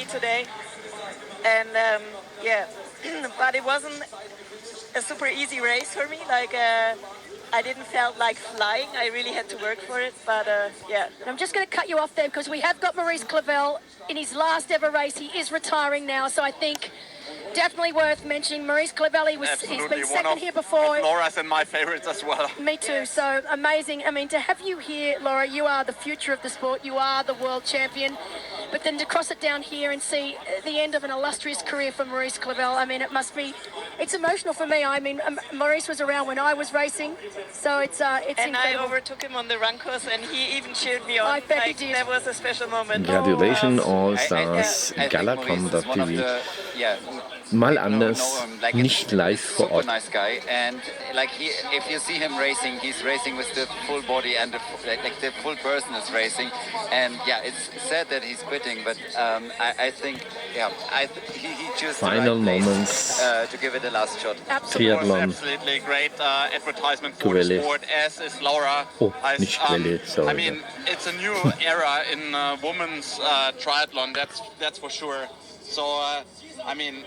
today. And yeah, but it wasn't a super easy race for me. Like I didn't felt like flying. I really had to work for it, but yeah. I'm just going to cut you off there because we have got Maurice Clavel in his last ever race. He is retiring now, so I think definitely worth mentioning. Maurice Clavel, he's been second here before. Laura's and my favorites as well. Me too, so amazing. I mean, to have you here, Laura, you are the future of the sport. You are the world champion. But then to cross it down here and see the end of an illustrious career for Maurice Clavel, I mean, it's emotional for me. I mean, Maurice was around when I was racing, so it's and incredible. I overtook him on the run course, and he even cheered me on. I bet he did. That was a special moment. Gratulation All Stars Gala.com.tv. Mal anders, nicht live vor Ort. Nice guy, and like if you see him racing, he's racing with the full body and the full person is racing, and yeah, it's sad that he's quitting, but I think he chose Final the right moments. To give it a last shot. Triathlon. Absolutely great advertisement for the sport, as is Laura. Oh, nicht Quelle, sorry. I mean, it's a new era in women's triathlon. That's for sure. So I mean,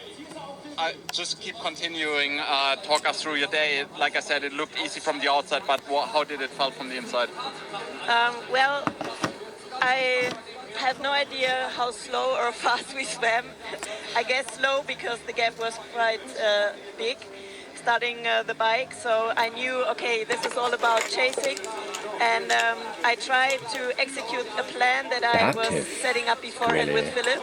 just keep continuing. Talk us through your day. Like I said, it looked easy from the outside, but how did it feel from the inside? Well, I had no idea how slow or fast we swam. I guess slow because the gap was quite big starting the bike. So I knew, okay, this is all about chasing. And I tried to execute a plan that I was setting up beforehand with Philip.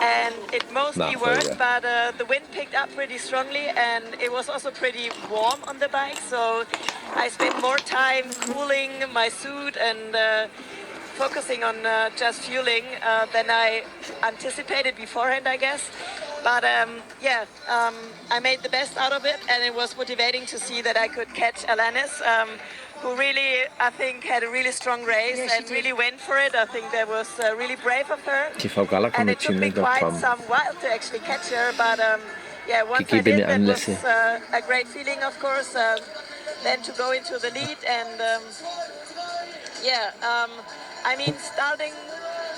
And it mostly worked, but the wind picked up pretty strongly, and it was also pretty warm on the bike. So I spent more time cooling my suit and focusing on just fueling than I anticipated beforehand, I guess. But yeah, I made the best out of it, and it was motivating to see that I could catch Alanis, who really, I think, had a really strong race and really went for it. I think that was really brave of her. And it took me quite some while to actually catch her, but yeah, once I did, that was a great feeling, of course. Then to go into the lead and yeah, I mean, starting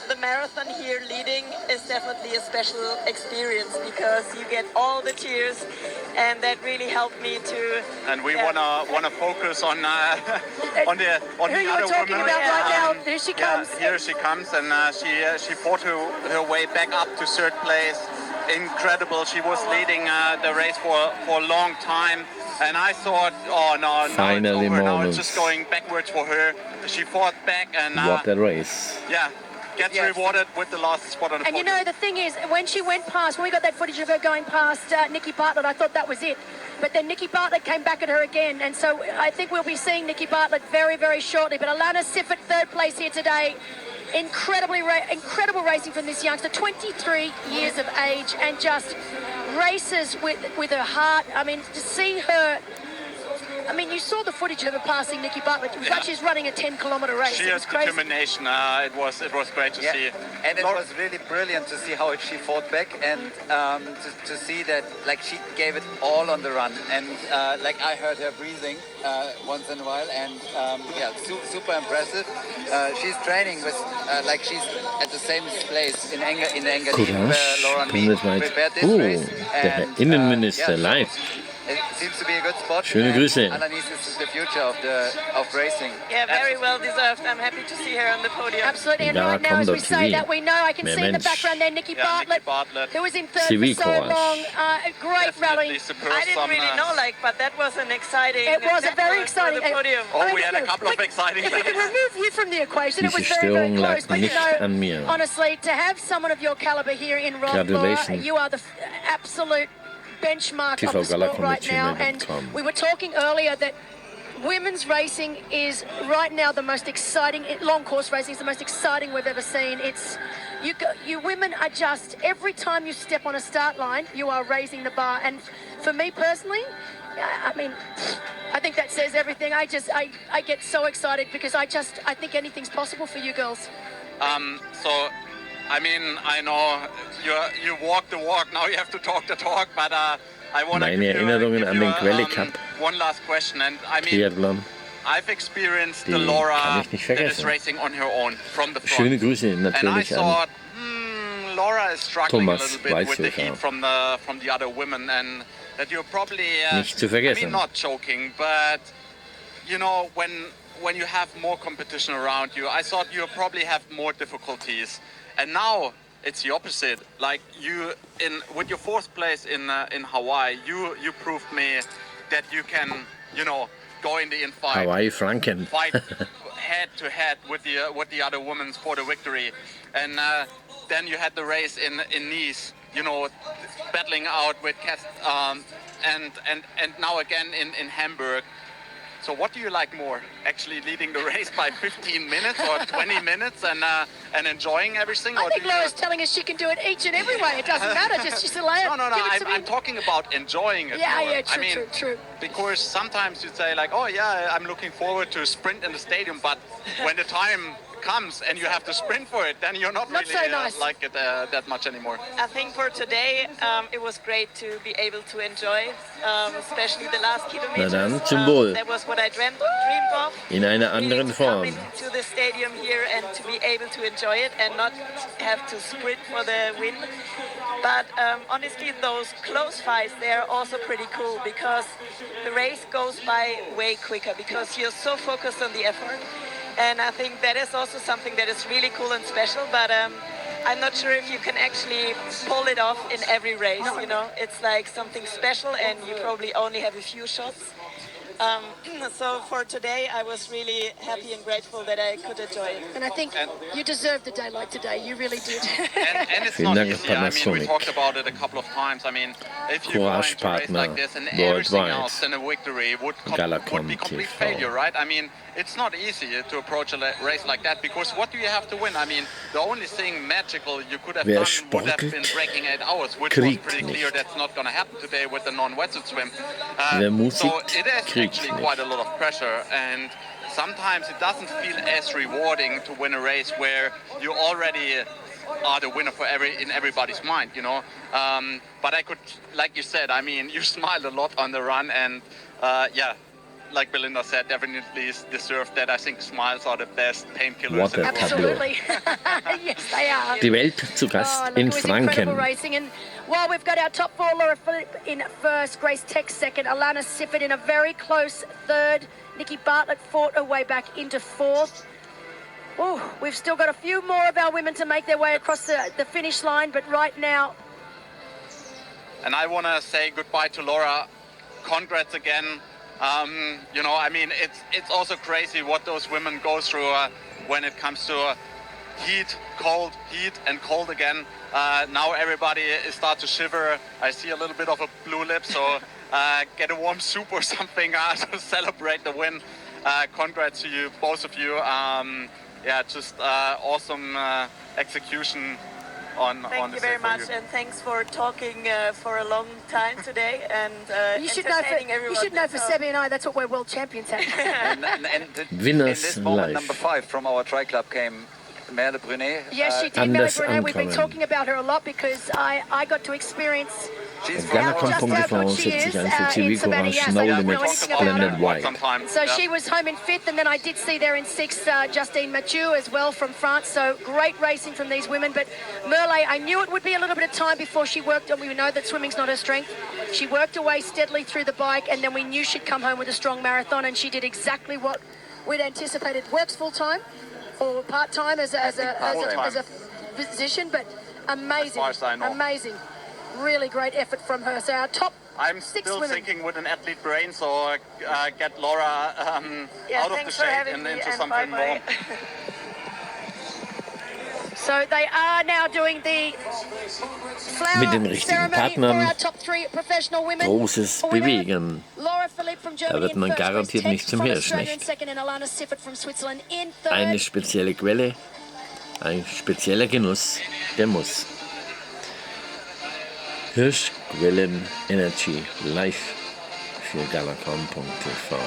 the marathon here leading is definitely a special experience because you get all the cheers, and that really helped me to. And we wanna focus on the other woman. Right now. Here she comes. Yeah, here she comes, and she fought her way back up to third place. Incredible. She was leading the race for a long time. And I thought, oh no, Finally, it's over. Now it's just going backwards for her. She fought back, and what a race! Yeah, gets rewarded with the last spot on the podium. And you know, the thing is, when she went past, when we got that footage of her going past Nikki Bartlett, I thought that was it. But then Nikki Bartlett came back at her again, and so I think we'll be seeing Nikki Bartlett very, very shortly. But Alana Siffert, third place here today. Incredible racing from this youngster, 23 years of age, and just races with her heart. I mean, to see her, I mean, you saw the footage of her passing Nikki Bartlett. It was like she's running a 10-kilometer race. She has determination. It was great to see. And it was really brilliant to see how she fought back, and to see that, like, she gave it all on the run. And like, I heard her breathing once in a while, and yeah, super impressive. She's training with, like, she's at the same place in Engadin where Laura prepared this race. Der Innenminister live. It seems to be a good spot. Schöne Grüße. Underneath is the future of racing. Yeah, very well deserved. I'm happy to see her on the podium. Absolutely. And right now, as we say that, we know, I can see in the background there Nikki Bartlett, who was in third for so long. A great rally. I didn't really know, but that was an exciting. It was a very exciting. Podium. We had a couple of exciting. If we could remove you from the equation, it was very, very close. But you know, honestly, to have someone of your caliber here in Roth-Europe, you are the absolute benchmark of the sport right now. And we were talking earlier that women's racing is right now the most exciting, long course racing is the most exciting we've ever seen. It's you women are just, every time you step on a start line, you are raising the bar. And for me personally, I mean, I think that says everything. I get so excited because I think anything's possible for you girls. So I mean, I know you walk the walk, now you have to talk the talk, but I want to give you one last question. And I mean, Triathlon. I've experienced the Laura that is racing on her own from the front. Schöne Grüße, natürlich. And I thought, Laura is struggling Thomas a little bit with the Weißhofer. heat from the other women, and that you're probably Nicht zu I vergessen. mean, not choking, but you know, when you have more competition around you, I thought you probably have more difficulties, and now it's the opposite. Like you, with your fourth place in Hawaii, you proved me that you can, you know, go in the fight. Hawaii Franken. Fight head to head with the other women for the victory, and then you had the race in Nice, you know, battling out with Cass, and now again in Hamburg. So what do you like more? Actually leading the race by 15 minutes or 20 minutes and enjoying everything? I think Laura's telling us she can do it each and every way. It doesn't matter. Just allow it. No. I'm talking about enjoying it. Yeah, more. yeah, true, I mean, true. Because sometimes you say like, oh yeah, I'm looking forward to a sprint in the stadium, but when the time comes and you have to sprint for it, then you're not really so nice. like it that much anymore. I think for today, it was great to be able to enjoy, especially the last kilometers. Na dann, zum Wohl. That was what I dreamed of. In einer Really anderen to come Form. into the stadium here and to be able to enjoy it and not have to sprint for the win. But honestly, those close fights, they're also pretty cool because the race goes by way quicker because you're so focused on the effort. And I think that is also something that is really cool and special, but I'm not sure if you can actually pull it off in every race, you know? It's like something special and you probably only have a few shots. So for today, I was really happy and grateful that I could enjoy it. And I think you deserved a day like today. You really did. And it's Vielen not Dank, easy. I mean, we Panasonic. talked about it a couple of times. I mean, if you go into a race Courage-Partner like this and everything worldwide. else than a victory would Galacom be complete TV. failure, right? I mean, it's not easy to approach a race like that because what do you have to win? I mean, the only thing magical you could have Wer done would have sportelt, been breaking 8 hours, which was kriegt pretty clear nicht. that's not going to happen today with the non-wetsuit swim. Wer So musikt, it is kriegt actually nicht. quite a lot of pressure, and sometimes it doesn't feel as rewarding to win a race where you already are the winner for in everybody's mind, you know. But I could, like you said, I mean, you smiled a lot on the run, and yeah, like Belinda said, definitely deserved that. I think smiles are the best painkillers What in a the world. tableau. Absolutely. Yes, they are. Die Welt zu Gast look, in it was incredible Franken. racing. And while we've got our top four, Laura Philipp in first, Grace Tex second, Alana Sifford in a very close third, Nikki Bartlett fought her way back into fourth. Oh, we've still got a few more of our women to make their way across the finish line, but right now, And I want to say goodbye to Laura. Congrats again. You know, I mean, it's also crazy what those women go through when it comes to heat, and cold again. Now everybody starts to shiver. I see a little bit of a blue lip, so get a warm soup or something to celebrate the win. Congrats to you, both of you. Yeah, just awesome execution on Thank the you very set for much, and thanks for talking for a long time today and you should know for So- Sebi and I, that's what we're world champions at. In Winners this moment, live. number 5 from our tri club came Merle Brunet. Yes, she did, Melanie Anders Brunet. We've been ankommen. talking about her a lot because I got to experience She's Auf from Gala our Just Galacom how Punkt good TV she setzt sich is, ein für in Civico Savannah, yes, No I know Limits anything about Blended her. White. sometimes. So Yeah. she was home in fifth, and then I did see there in sixth Justine Mathieu as well from France. So great racing from these women. But Merle, I knew it would be a little bit of time before she worked, and we know that swimming's not her strength. She worked away steadily through the bike, and then we knew she'd come home with a strong marathon, and she did exactly what we'd anticipated. Works full time or part time as a physician, but amazing, As far as I know. amazing. Really great effort from her. So our top I'm six still women. thinking with an athlete brain, so get Laura Yeah, out of the thanks for shade having and me, into and something bye-bye. more. So they are now doing the Mit den flower richtigen ceremony for Partnern. our top three professional women. Großes Winner, Bewegen. Laura Philipp from Germany wird in man first, garantiert Grace nicht Tex zum from Hirsch Australia in nicht. second, and Alana Sifford from Switzerland in third. Eine spezielle Quelle, ein spezieller Genuss, der muss. Hirschquellen Energy live für Galacom.tv.